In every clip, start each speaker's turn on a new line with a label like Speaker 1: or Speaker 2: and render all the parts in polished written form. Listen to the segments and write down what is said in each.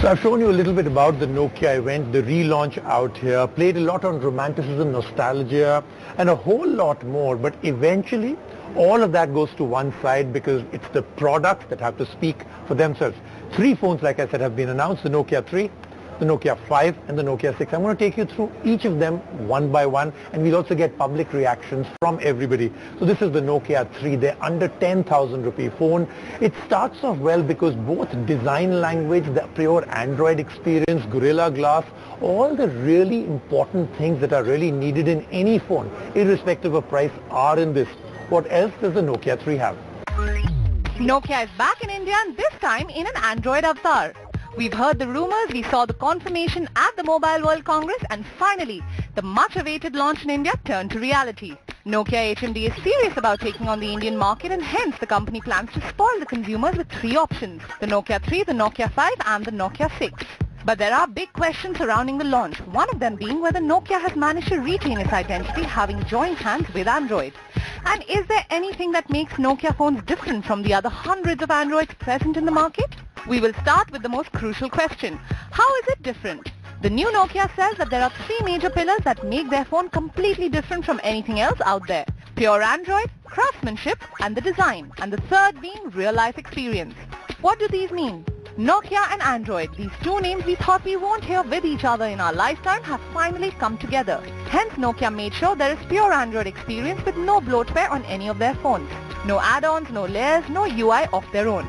Speaker 1: So I've shown you a little bit about the Nokia event, the relaunch out here, played a lot on romanticism, nostalgia, and a whole lot more. But eventually, all of that goes to one side because it's the products that have to speak for themselves. 3 phones, like I said, have been announced: the Nokia 3, the Nokia 5, and the Nokia 6. I'm going to take you through each of them one by one, and we'll also get public reactions from everybody. So this is the Nokia 3. They're under 10,000 rupee phone. It starts off well because both design language, the pure Android experience, Gorilla Glass, all the really important things that are really needed in any phone, irrespective of price, are in this. What else does the Nokia 3 have?
Speaker 2: Nokia is back in India, and this time in an Android avatar. We've heard the rumors, we saw the confirmation at the Mobile World Congress, and finally, the much-awaited launch in India turned to reality. Nokia HMD is serious about taking on the Indian market, and hence the company plans to spoil the consumers with 3 options: the Nokia 3, the Nokia 5 and the Nokia 6. But there are big questions surrounding the launch, one of them being whether Nokia has managed to retain its identity, having joined hands with Android. And is there anything that makes Nokia phones different from the other hundreds of Androids present in the market? We will start with the most crucial question: how is it different? The new Nokia says that there are 3 major pillars that make their phone completely different from anything else out there: pure Android, craftsmanship, and the design, and the third being real-life experience. What do these mean? Nokia and Android, these 2 names we thought we won't hear with each other in our lifetime, have finally come together. Hence, Nokia made sure there is pure Android experience with no bloatware on any of their phones. No add-ons, no layers, no UI of their own.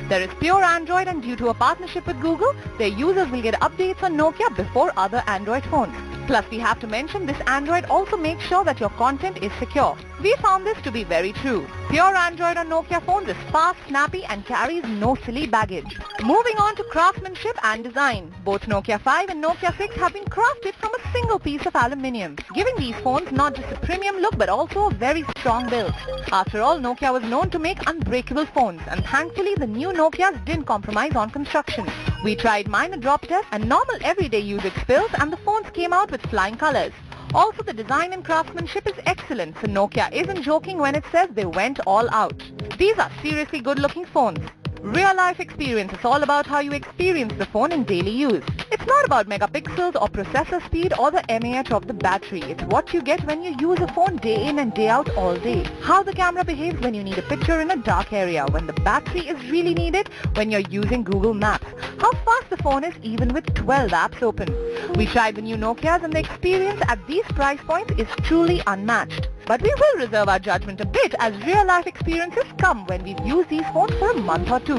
Speaker 2: There is pure Android, and due to a partnership with Google, their users will get updates on Nokia before other Android phones. Plus, we have to mention this Android also makes sure that your content is secure. We found this to be very true. Pure Android on Nokia phones is fast, snappy, and carries no silly baggage. Moving on to craftsmanship and design. Both Nokia 5 and Nokia 6 have been crafted from a single piece of aluminium, giving these phones not just a premium look but also a very strong build. After all, Nokia was known to make unbreakable phones, and thankfully the new Nokias didn't compromise on construction. We tried minor drop tests and normal everyday usage spills, and the phones came out with flying colors. Also, the design and craftsmanship is excellent, so Nokia isn't joking when it says they went all out. These are seriously good-looking phones. Real-life experience is all about how you experience the phone in daily use. It's not about megapixels or processor speed or the mAh of the battery. It's what you get when you use a phone day in and day out all day. How the camera behaves when you need a picture in a dark area, when the battery is really needed, when you're using Google Maps. How fast the phone is even with 12 apps open. We tried the new Nokias, and the experience at these price points is truly unmatched. But we will reserve our judgment a bit, as real-life experiences come when we've used these phones for a month or 2.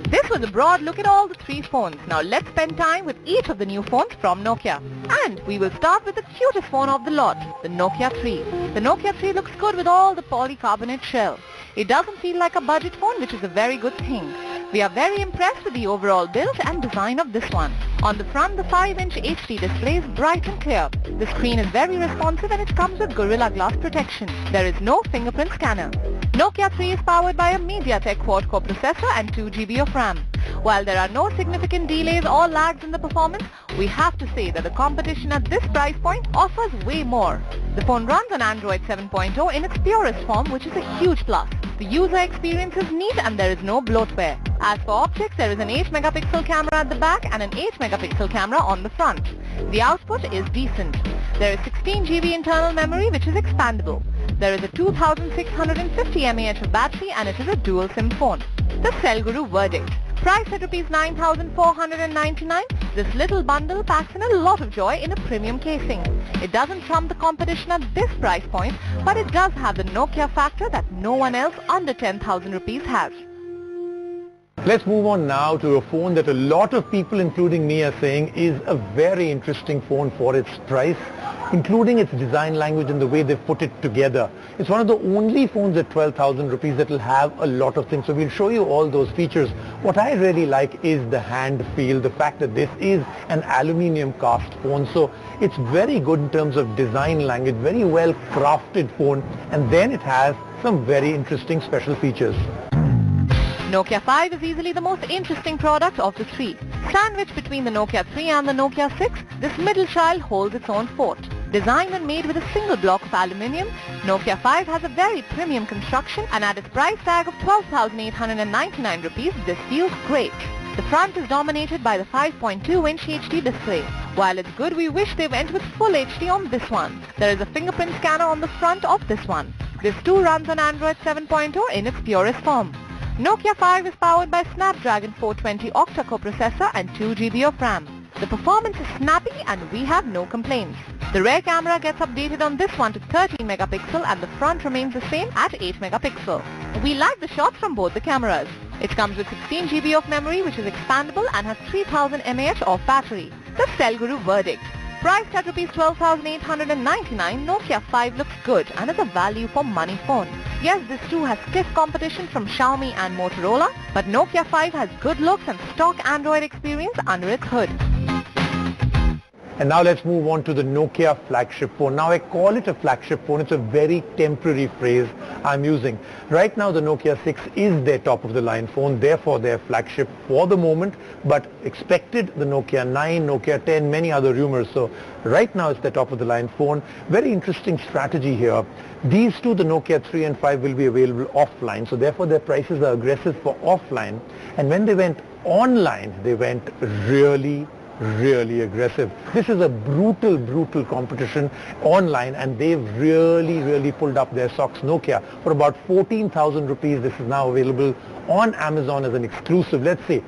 Speaker 2: This was a broad look at all the 3 phones. Now let's spend time with each of the new phones from Nokia. And we will start with the cutest phone of the lot, the Nokia 3. The Nokia 3 looks good with all the polycarbonate shell. It doesn't feel like a budget phone, which is a very good thing. We are very impressed with the overall build and design of this one. On the front, the 5-inch HD display is bright and clear. The screen is very responsive, and it comes with Gorilla Glass protection. There is no fingerprint scanner. Nokia 3 is powered by a MediaTek quad-core processor and 2 GB of RAM. While there are no significant delays or lags in the performance, we have to say that the competition at this price point offers way more. The phone runs on Android 7.0 in its purest form, which is a huge plus. The user experience is neat, and there is no bloatware. As for optics, there is an 8-megapixel camera at the back and an 8-megapixel camera on the front. The output is decent. There is 16 GB internal memory, which is expandable. There is a 2650 mAh of battery, and it is a dual SIM phone. The Cell Guru verdict. Priced at Rs 9,499, this little bundle packs in a lot of joy in a premium casing. It doesn't trump the competition at this price point, but it does have the Nokia factor that no one else under 10,000 rupees has.
Speaker 1: Let's move on now to a phone that a lot of people, including me, are saying is a very interesting phone for its price, including its design language and the way they've put it together. It's one of the only phones at 12,000 rupees that will have a lot of things. So we'll show you all those features. What I really like is the hand feel, the fact that this is an aluminium cast phone. So it's very good in terms of design language, very well crafted phone, and then it has some very interesting special features.
Speaker 2: Nokia 5 is easily the most interesting product of the 3. Sandwiched between the Nokia 3 and the Nokia 6, this middle child holds its own fort. Designed and made with a single block of aluminium, Nokia 5 has a very premium construction, and at its price tag of 12,899 rupees, this feels great. The front is dominated by the 5.2-inch HD display. While it's good, we wish they went with full HD on this one. There is a fingerprint scanner on the front of this one. This too runs on Android 7.0 in its purest form. Nokia 5 is powered by Snapdragon 420 octa-core processor and 2 GB of RAM. The performance is snappy and we have no complaints. The rear camera gets updated on this one to 13 megapixel and the front remains the same at 8 megapixel. We like the shots from both the cameras. It comes with 16 GB of memory which is expandable and has 3000 mAh of battery. The Cellguru verdict. Priced at Rs 12,899, Nokia 5 looks good and is a value for money phone. Yes, this too has stiff competition from Xiaomi and Motorola, but Nokia 5 has good looks and stock Android experience under its hood.
Speaker 1: And now let's move on to the Nokia flagship phone. Now I call it a flagship phone. It's a very temporary phrase I'm using. Right now the Nokia 6 is their top of the line phone, therefore their flagship for the moment, but expected the Nokia 9, Nokia 10, many other rumors. So right now it's their top of the line phone. Very interesting strategy here. These two, the Nokia 3 and 5, will be available offline. So therefore their prices are aggressive for offline. And when they went online, they went really aggressive. This is a brutal competition online and they've really pulled up their socks. Nokia, for about 14,000 rupees, this is now available on Amazon as an exclusive. Let's see,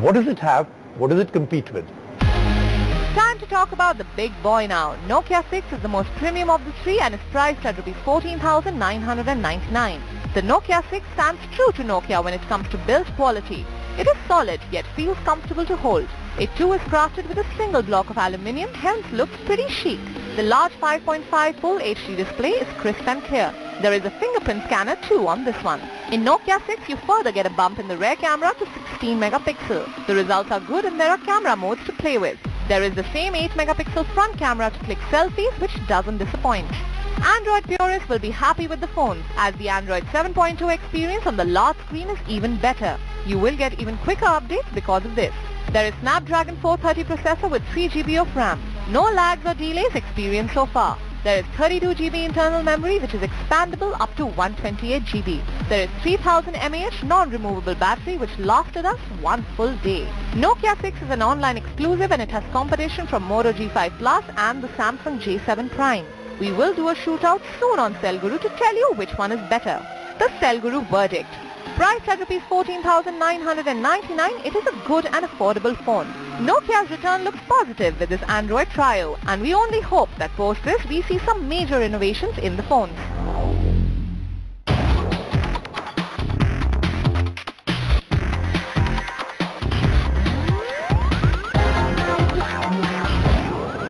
Speaker 1: what does it have? What does it compete with?
Speaker 2: Time to talk about the big boy now. Nokia 6 is the most premium of the three and is priced at Rs 14,999. The Nokia 6 stands true to Nokia when it comes to build quality. It is solid yet feels comfortable to hold. It too is crafted with a single block of aluminium, hence looks pretty chic. The large 5.5 full HD display is crisp and clear. There is a fingerprint scanner too on this one. In Nokia 6 you further get a bump in the rear camera to 16 megapixel. The results are good and there are camera modes to play with. There is the same 8 megapixel front camera to click selfies which doesn't disappoint. Android purists will be happy with the phones as the Android 7.2 experience on the large screen is even better. You will get even quicker updates because of this. There is Snapdragon 430 processor with 3 GB of RAM. No lags or delays experienced so far. There is 32 GB internal memory which is expandable up to 128 GB. There is 3000 mAh non-removable battery which lasted us one full day. Nokia 6 is an online exclusive and it has competition from Moto G5 Plus and the Samsung J7 Prime. We will do a shootout soon on Cellguru to tell you which one is better. The Cellguru verdict. Priced at Rs 14,999, it is a good and affordable phone. Nokia's return looks positive with this Android trio and we only hope that post this we see some major innovations in the phones.